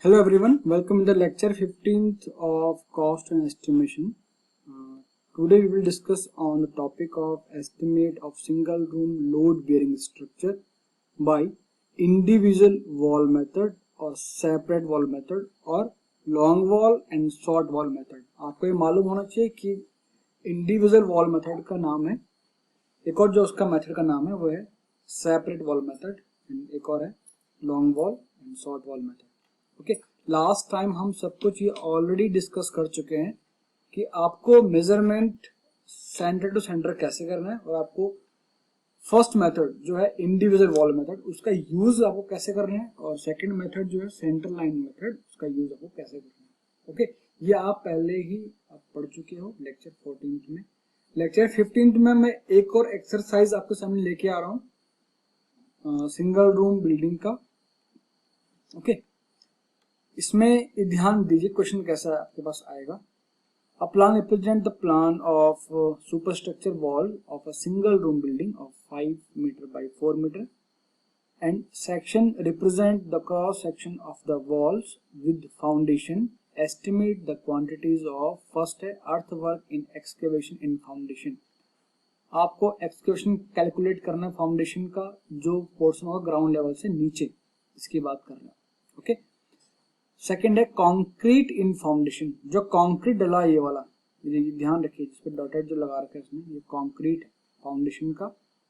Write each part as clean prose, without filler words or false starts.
Hello everyone, welcome to the lecture 15th of cost and estimation. Today we will discuss on the topic of estimate of single room load bearing structure by individual wall method और separate wall method और long wall and short wall method. आपको ये मालूम होना चाहिए कि individual wall method का नाम है, एक और जो उसका मेथड का नाम है वो है separate wall method, एक और है long wall and short wall method. Okay, last time हम सब कुछ ये ऑलरेडी डिस्कस कर चुके हैं कि आपको मेजरमेंट सेंटर टू सेंटर कैसे करना है और आपको फर्स्ट मेथड जो है इंडिविजुअल वॉल मेथड उसका यूज आपको कैसे करना है और सेकंड मेथड जो है सेंटर लाइन मेथड उसका यूज आपको कैसे करना है. ओके, ये आप पहले ही आप पढ़ चुके हो लेक्चर 14 में. लेक्चर 15 में मैं एक और एक्सरसाइज आपके सामने लेके आ रहा हूँ सिंगल रूम बिल्डिंग का. ओके, इसमें ध्यान दीजिए क्वेश्चन कैसा आपके पास आएगा. A plan represent the plan of superstructure wall of a single room building of 5 metre by 4 metre and section represent the cross section of the walls with foundation. Estimate the quantities of first है earth work in excavation in foundation. आपको excavation calculate करना है foundation का जो portion होगा ground level से नीचे, इसकी बात कर रहे हैं. ओके, सेकेंड है कंक्रीट इन फाउंडेशन. जो कंक्रीट डला है ये वाला, ये ध्यान रखिए जिस पे डॉटेड जो लगा रखा है इसमें, ये कंक्रीट फाउंडेशन का,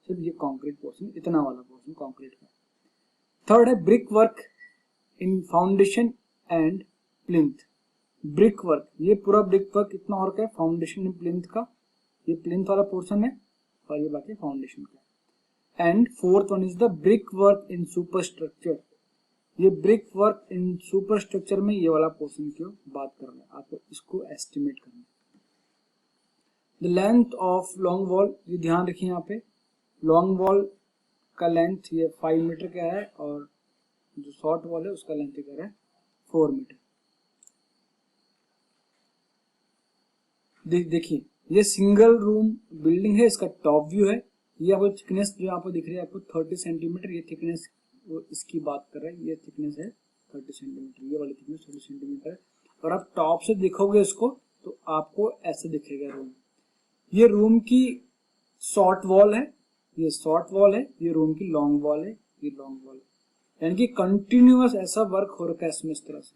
सिर्फ ये कंक्रीट पोर्शन, इतना वाला पोर्शन कंक्रीट का. थर्ड है brick work in foundation and plinth. Brick work, ये पूरा ब्रिक वर्क इतना और का है फाउंडेशन एंड प्लिंथ का, ये प्लिंथ वाला पोर्शन है और ये बाकी फाउंडेशन का. And fourth one is the brick work in super structure. ये brick work in super structure में ये वाला पोर्शन की बात कर रहे हैं, आपको इसको एस्टिमेट करना है. The length of long wall, ये ध्यान रखिए यहाँ पे लॉन्ग वॉल का लेंथ ये 5 मीटर का है और जो शॉर्ट वॉल है उसका लेंथ क्या है 4 मीटर. देखिए ये सिंगल रूम बिल्डिंग है, इसका टॉप व्यू है. ये आपको थिकनेस जो आपको दिख रही है आपको 30 सेंटीमीटर, ये थिकनेस वो इसकी बात कर रहे हैं. ये थिकनेस है 30 सेंटीमीटर, ये वाली थिकनेस 30 सेंटीमीटर है. और आप टॉप से देखोगे इसको तो आपको ऐसे दिखेगा रूम. ये रूम की शॉर्ट वॉल है, ये शॉर्ट वॉल है, ये रूम की लॉन्ग वॉल है, ये लॉन्ग वॉल है. यानी कि कंटिन्यूअस ऐसा वर्क हो रखा है इसमें इस तरह से,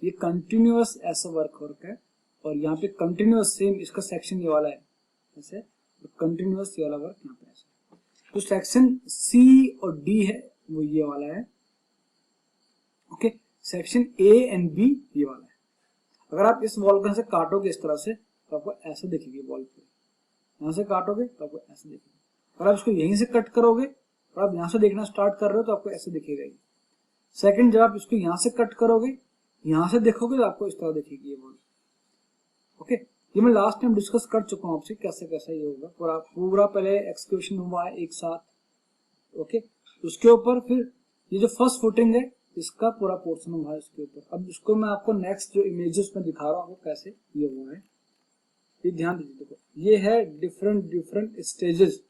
ये कंटिन्यूअस ऐसा वर्क हो रखा है. और यहाँ पे कंटिन्यूअस सेम इसका सेक्शन ये वाला है ऐसे, तो कंटिन्यूअस ये वाला वर्क यहाँ पे ऐसे. तो सेक्शन सी और डी है वो ये वाला है. Okay, section A and B ये वाला है. अगर आप इस वॉल को से काटोगे इस तरह से तो आपको ऐसे दिखेगी वॉल पे, यहां से काटोगे तो आपको ऐसे दिखेगी. अगर आप इसको यहीं से कट करोगे और आप यहां से देखना स्टार्ट कर रहे हो तो आपको ऐसे दिखेगा ये. सेकंड, जब आप इसको यहां से कट करोगे यहां से देखोगे तो आपको इस तरह दिखेगी ये वॉल. ओके, ये मैं लास्ट टाइम डिस्कस कर चुका हूं आपसे कैसे कैसे ये होगा. पूरा पहले एक्सक्यूशन हुआ है एक साथ. ओके, उसके ऊपर फिर ये जो फर्स्ट फुटिंग है इसका पूरा पोर्शन हुआ है इसके ऊपर. अब इसको मैं आपको नेक्स्ट जो इमेजेस में दिखा रहा हूँ आपको कैसे ये हुआ है, ये ध्यान दीजिए. देखो ये है डिफरेंट स्टेजेस.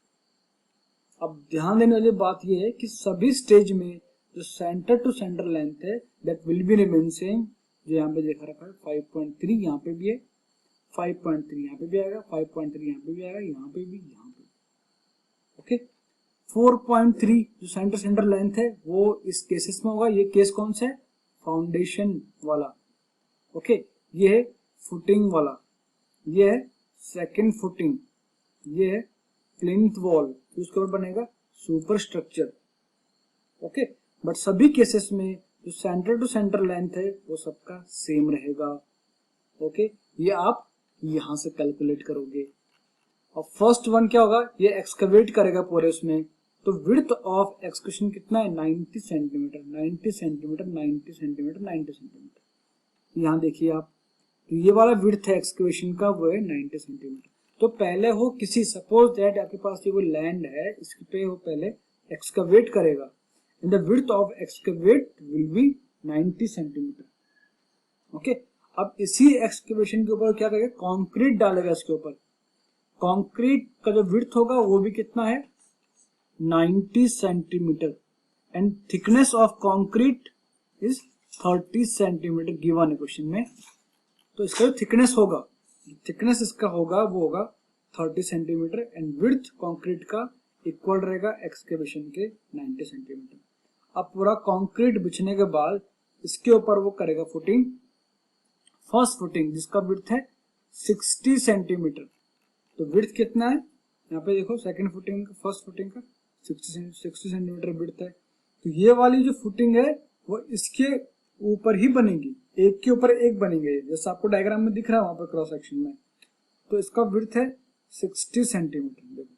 अब ध्यान देने वाली बात ये है कि सभी स्टेज में जो सेंटर टू सेंटर लेंथ है that will be remain same. जो यहाँ पे देखा रखा है 5.3 यहाँ पे भी है, 5.3 यहाँ पे भी आएगा, 5.3 यहाँ पे भी आएगा, यहाँ पे भी, यहाँ पे. ओके, 4.3 जो सेंटर लेंथ है वो इस केसेस में होगा. ये केस कौन सा है, फाउंडेशन वाला. ओके, ये है फुटिंग वाला, ये है सेकंड फुटिंग, ये है प्लिंथ वॉल, उसके ऊपर बनेगा सुपर स्ट्रक्चर. ओके, बट सभी केसेस में जो सेंटर टू सेंटर लेंथ है वो सबका सेम रहेगा. ओके, ये आप यहां से कैलकुलेट करोगे. और फर्स्ट वन क्या होगा, ये एक्सकवेट करेगा पूरे उसमें, तो विड्थ ऑफ एक्सकवेशन कितना है 90 सेंटीमीटर, 90 सेंटीमीटर, 90 सेंटीमीटर, 90 सेंटीमीटर. यहाँ देखिए आप, तो ये वाला विड्थ है एक्सकवेशन का वो है 90 सेंटीमीटर. तो पहले हो किसी सपोज दैट आपके पास ये वो लैंड है, इसके पे वो पहले एक्सकवेट करेगा and the width of excavate will be 90 centimetre. Okay, अब इसी एक्सकवेशन के ऊपर क्या करेगा, कंक्रीट डालेगा इसके ऊपर. कंक्रीट का जो विड्थ होगा वो भी कितना है 90 centimetre and thickness of concrete is 30 centimetre given है क्वेश्चन में। तो इसका जो थिकनेस होगा, थिकनेस इसका होगा वो होगा 30 सेंटीमीटर एंड विड्थ कंक्रीट का इक्वल रहेगा एक्सकेवेशन के 90 सेंटीमीटर। अब पूरा कंक्रीट बिछने के बाद इसके ऊपर वो करेगा फुटिंग, फर्स्ट फुटिंग जिसका विड्थ है 60 सेंटीमीटर। तो विड्थ कितना है यहाँ पे देखो, सेकंड फुटिंग का, फर्स्ट फुटिंग का 60 सेंटीमीटर विड्थ है। तो ये वाली जो फुटिंग है वो इसके ऊपर ही बनेगी, एक के ऊपर एक बनेंगे, जैसा आपको डायग्राम में दिख रहा है वहां पर क्रॉस सेक्शन में। तो इसका विड्थ है 60 सेंटीमीटर देखो।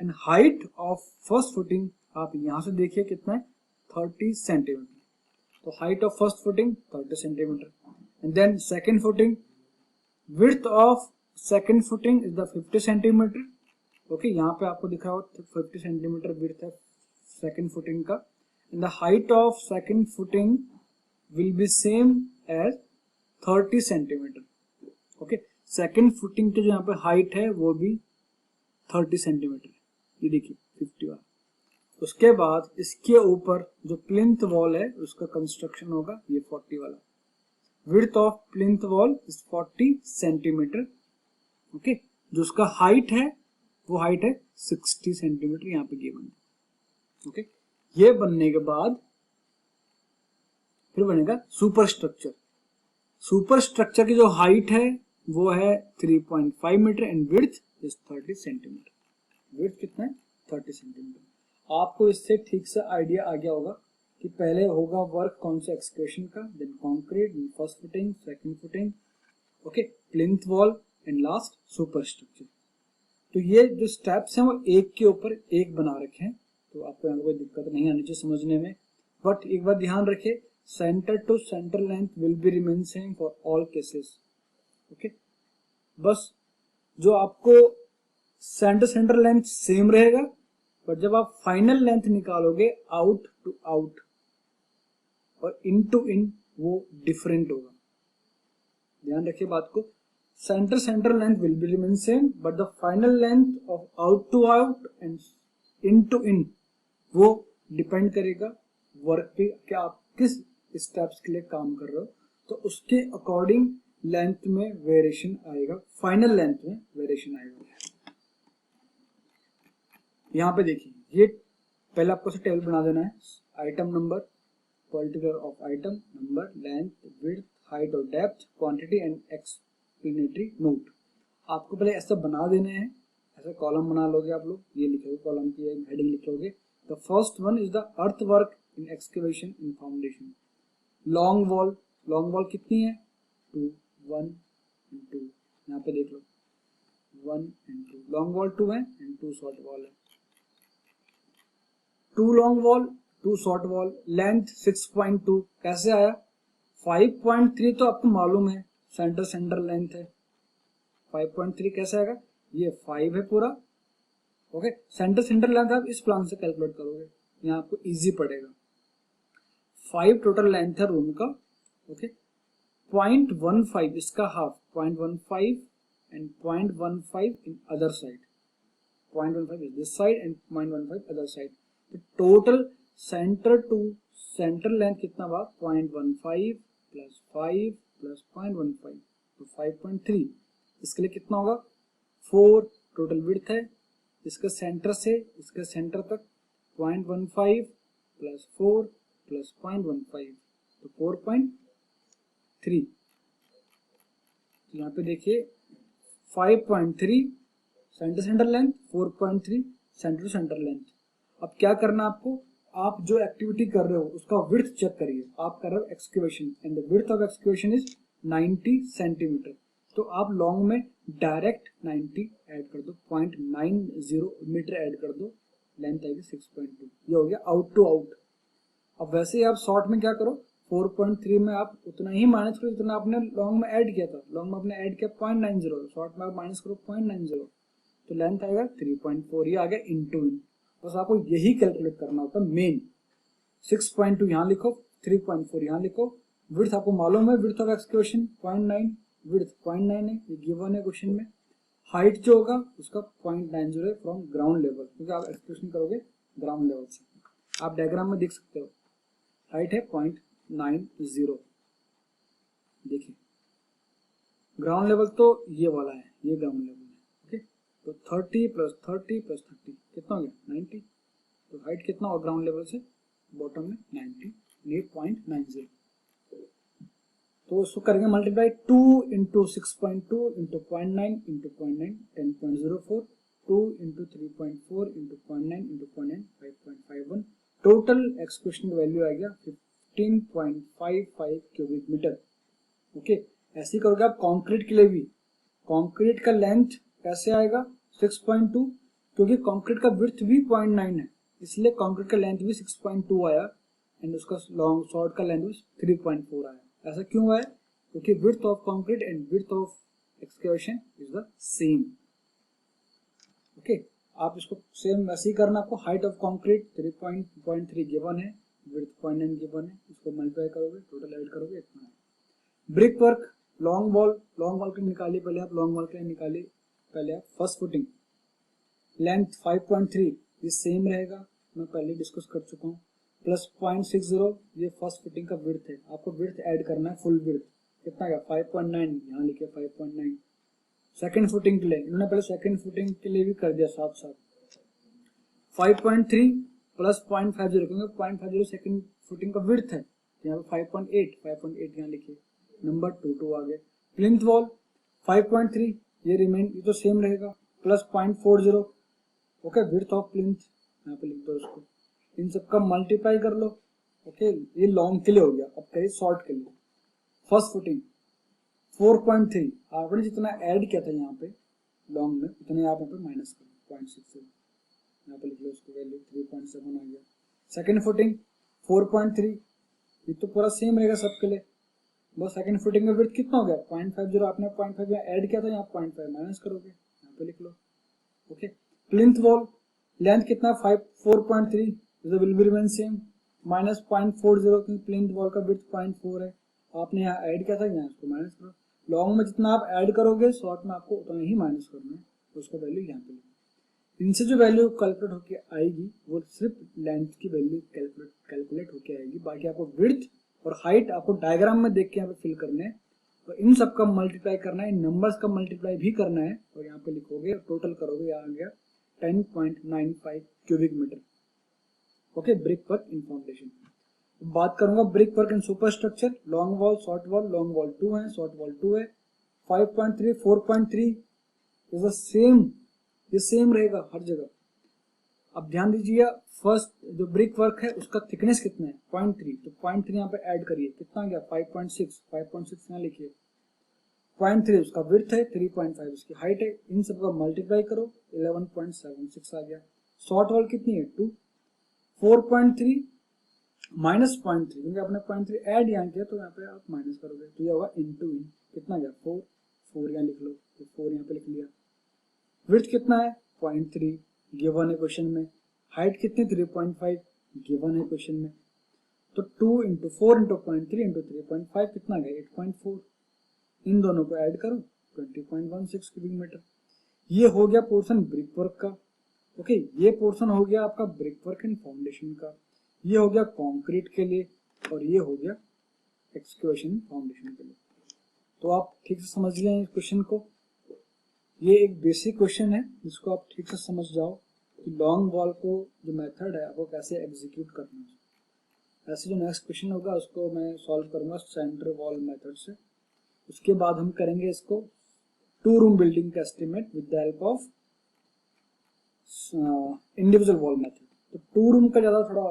And height of first footing आप यहां से देखिए कितना है, 30 सेंटीमीटर। तो height of first footing 30 centimetre and then second footing, width of second footing is the 50 centimetre. Okay, यहाँ पे आपको दिख रहा हो 50 सेंटीमीटर विड्थ है सेकंड फुटिंग का। And the height of second footing will be same as 30 centimetre. Okay, second footing की जो यहाँ पे हाइट है वो भी 30 सेंटीमीटर, ये देखिए 50 वाला। उसके बाद इसके ऊपर जो प्लिंथ वॉल है उसका कंस्ट्रक्शन होगा ये 40 वाला। Width of plinth wall is 40 centimetre. Okay, जो उसका हाइट है वो हाइट है 60 सेंटीमीटर यहाँ पे गिवन है। ओके, ये बनने के बाद फिर बनेगा सुपर स्ट्रक्चर। सुपर स्ट्रक्चर की जो हाइट है वो है 3.5 metre and width is 30 centimetre. Width कितना है, 30 सेंटीमीटर। आपको इससे ठीक से आइडिया आ गया होगा कि पहले होगा वर्क कौन सा एक्सकेवेशन का, then concrete, first footing, second footing, okay, plinth wall and last super structure. तो ये जो स्टेप्स हैं वो एक के ऊपर एक बना रखे हैं, तो आपको यहाँ कोई दिक्कत नहीं आनी चाहिए समझने में। बट एक बार ध्यान रखिए, centre to centre length will be remain same for all cases. Okay, बस जो आपको सेंटर लेंथ सेम रहेगा, बट जब आप फाइनल लेंथ निकालोगे आउट टू आउट और इन टू इन वो डिफरेंट होगा। ध्यान रखिए बात को, centre length will be remain same but the final length of out to out and in to in वो डिपेंड करेगा वर्क पे कि आप किस स्टेप्स के लिए काम कर रहे हो, तो उसके अकॉर्डिंग लेंथ में वेरिएशन आएगा, फाइनल लेंथ में वेरिएशन आएगा। यहाँ पे देखिए, ये पहले आपको से टेबल बना देना है, item number, particular of item number, length, width, height और depth, quantity and explanatory note. आपको पहले ऐसा बना देने हैं, ऐसा कॉलम बना लोगे आप लोग, ये लिखोगे कॉलम की हेडिंग लिखोगे। The first one is the earth work in excavation in foundation. Long wall कितनी है, 2, 1 एंड 2, यहाँ पे देख लो 1 एंड 2, लॉन्ग वॉल 2 है एंड 2 शॉर्ट वॉल है। 2 long wall 2 short wall, length 6.2 कैसे आया, 5.3 तो आपको मालूम है सेंटर लेंथ है, 5.3 कैसे आएगा, ये 5 है पूरा। ओके, सेंटर लेंथ आप इस प्लान से कैलकुलेट करोगे, यहाँ आपको इजी पड़ेगा। 5 टोटल लेंथ है रूम का। ओके, 0.15 इसका half, 0.15 and 0.15 in other side, 0.15 is this side and 0.15 other side. तो total centre to centre length कितना हुआ, 0.15 प्लस 5 प्लस 0.15 तो 5.3। इसके लिए कितना होगा, 4 टोटल विड्थ है, इसके सेंटर से इसके सेंटर तक 0.15 प्लस 4 प्लस 0.15 तो 4.3। यहाँ पे देखिए 5.3 centre length, 4.3 centre to centre length. अब क्या करना आपको, आप जो एक्टिविटी कर रहे हो उसका विड्थ चेक करिए। आप कर रहे हो excavation and the width of excavation is 90 centimetre, तो आप लॉन्ग में डायरेक्ट 90 ऐड कर दो, 0.90 मीटर ऐड कर दो, लेंथ आएगी 6.2। ये हो गया आउट टू आउट। अब वैसे ही आप शॉर्ट में क्या करो, 4.3 में आप उतना ही माइनस करो जितना आपने लॉन्ग में ऐड किया था। लॉन्ग में आपने ऐड किया 0.90, शॉर्ट में आप माइनस करो 0.90, तो लेंथ आएगा 3.4। ये आ गया इनटू इन। बस आपको यही कैलकुलेट करना होता है मेन। 6.2 यहाँ लिखो, 3.4 यहाँ लिखो। विड्थ आपको मालूम है, विड्थ ऑफ एक्सकेवेशन 0.9, विड्थ 0.9 है, ये गिवन है क्वेश्चन में। हाइट जो होगा उसका 0.90 है फ्रॉम ग्राउंड लेवल, क्योंकि आप एक्सकेवेशन करोगे ग्राउंड लेवल से। आप डायग्राम में देख सकते हो हाइट है 0.90। देखिए ग्राउंड लेवल तो ये वाला है, ये ग्राउंड लेवल है। ओके, तो 30 + 30 + 30 कितना हो गया 90। तो हाइट कितना और ग्राउंड लेवल से बॉटम में 98.90। तो उसको करेंगे मल्टीप्लाई 2 × 6.2 × 0.9 × 0.9 10.04, 2 × 3.4 × 0.9 × 0.9 5.51। टोटल एक्सक्वेशन की वैल्यू आ गया 15.55 क्यूबिक मीटर। ओके, ऐसे ही करोगे आप कंक्रीट के लिए भी। कंक्रीट का लेंथ कैसे आएगा 6.2, क्योंकि कंक्रीट का विड्थ भी 0.9 है, इसलिए कंक्रीट का लेंथ भी 6.2 आया एंड उसका लॉन्ग शॉर्ट का लेंथ भी 3.4 आया। ऐसा क्यों है? क्योंकि width of concrete and width of excavation is the same. Okay, आप इसको सेम वैसे ही करना आपको। हाइट ऑफ कंक्रीट 3.3 गिवन है, विड्थ 0.9 गिवन है, इसको मल्टीप्लाई करोगे टोटल ऐड करोगे इतना है। ब्रिक वर्क लॉन्ग वॉल के निकालिए पहले आप, लॉन्ग वॉल के निकालिए पहले आप। फर्स्ट फुटिंग लेंथ 5.3 ये सेम रहेगा, मैं पहले डिस्कस कर चुका हूँ, प्लस 0.60 ये फर्स्ट फुटिंग का विड्थ है। आपको विड्थ ऐड करना है, फुल विड्थ कितना गया 5.9, यहाँ लिखे 5.9। सेकंड फुटिंग के लिए इन्होंने पहले सेकंड फुटिंग के लिए भी कर दिया साथ साथ, 5.3 प्लस 0.50, क्योंकि 0.50 सेकंड फुटिंग का विड्थ है, यहाँ पे 5.8 यहाँ लिखिए, नंबर 2 आ गए। प्लिंथ वॉल 5.3 ये रिमेन, ये तो सेम रहेगा, plus 0.40। Okay, width of plinth यहाँ पे लिख दो इसको, इन सबका मल्टीप्लाई कर लो। ओके, ये लॉन्ग के लिए हो गया, अब करिए शॉर्ट के लिए। फर्स्ट फुटिंग 4.3 आपने जितना ऐड किया था यहाँ पे लॉन्ग में उतने आप यहाँ पे माइनस करो 0.60, यहाँ पे लिख लो उसको वैल्यू 3.7 आ गया। सेकंड फुटिंग 4.3 ये तो पूरा सेम रहेगा सबके लिए, बस सेकंड फुटिंग का विड्थ कितना हो गया 0.50, आपने 0.5 ऐड किया था, यहाँ 0.5 माइनस करोगे, यहाँ पे लिख लो। ओके, प्लिंथ वॉल लेंथ कितना 4.3 will be remain same, minus 0.40 क्योंकि प्लिंथ वॉल का विड्थ 0.4 है, आपने यहाँ ऐड किया था, यहाँ इसको माइनस करो। लॉन्ग में जितना आप ऐड करोगे शॉर्ट में आपको उतना ही माइनस करना है, तो उसका वैल्यू यहाँ पे लिखो। इनसे जो वैल्यू कैलकुलेट होके आएगी वो सिर्फ लेंथ की वैल्यू कैलकुलेट होके आएगी, बाकी आपको विड्थ और हाइट आपको डायग्राम में देख के यहाँ पे फिल करने हैं, और इन सब का मल्टीप्लाई करना है, इन नंबर्स का मल्टीप्लाई भी करना है, और यहाँ पे लिखोगे टोटल करोगे, यहाँ आ गया 10.95 cubic metre. Okay, brick work in foundation. बात करूंगा brick work in super structure, long wall short wall, long wall 2 है, शॉर्ट वॉल 2 है। 5.3 4.3 इज द सेम, ये सेम रहेगा हर जगह। अब ध्यान दीजिए, फर्स्ट जो ब्रिक वर्क है उसका थिकनेस कितना है 0.3, तो 0.3 यहाँ पे ऐड करिए, कितना गया 5.6 यहाँ लिखिए। 0.3 उसका विड्थ है, 3.5 उसकी हाइट है, इन सबका मल्टीप्लाई करो 11.76 आ गया। शॉर्ट वॉल कितनी है 2, 4.3 माइनस 0.3 क्योंकि आपने 0.3 ऐड यहाँ किया तो यहाँ पे आप माइनस करोगे, तो ये होगा इंटू इन, कितना गया 4 यहाँ लिख लो, तो 4 यहाँ पे लिख लिया। विड्थ कितना है 0.3 गिवन है क्वेश्चन में, हाइट कितनी 3.5 गिवन है क्वेश्चन में, तो 2 × 4 × 0.3 × 3.5 कितना गया 8.4, इन दोनों को ऐड करो 20.16 क्यूबिक मीटर। ये हो गया पोर्शन ब्रिक वर्क का। ओके, ये पोर्शन हो गया आपका ब्रिक वर्क एंड फाउंडेशन का, ये हो गया कंक्रीट के लिए, और ये हो गया एक्सकेवेशन फाउंडेशन के लिए। तो आप ठीक से समझ लिया इस क्वेश्चन को, ये एक बेसिक क्वेश्चन है जिसको आप ठीक से समझ जाओ कि लॉन्ग वॉल को जो मेथड है वो कैसे एग्जीक्यूट करना है। ऐसे जो नेक्स्ट क्वेश्चन होगा उसको मैं सॉल्व करूंगा सेंटर वॉल मेथड से, उसके बाद हम करेंगे इसको 2 रूम बिल्डिंग का estimate with the help of individual wall method. तो 2 रूम का ज्यादा थोड़ा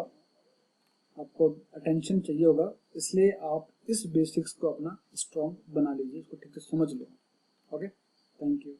आपको अटेंशन चाहिए होगा, इसलिए आप इस बेसिक्स को अपना स्ट्रॉन्ग बना लीजिए, इसको ठीक से समझ लो। Okay, thank you.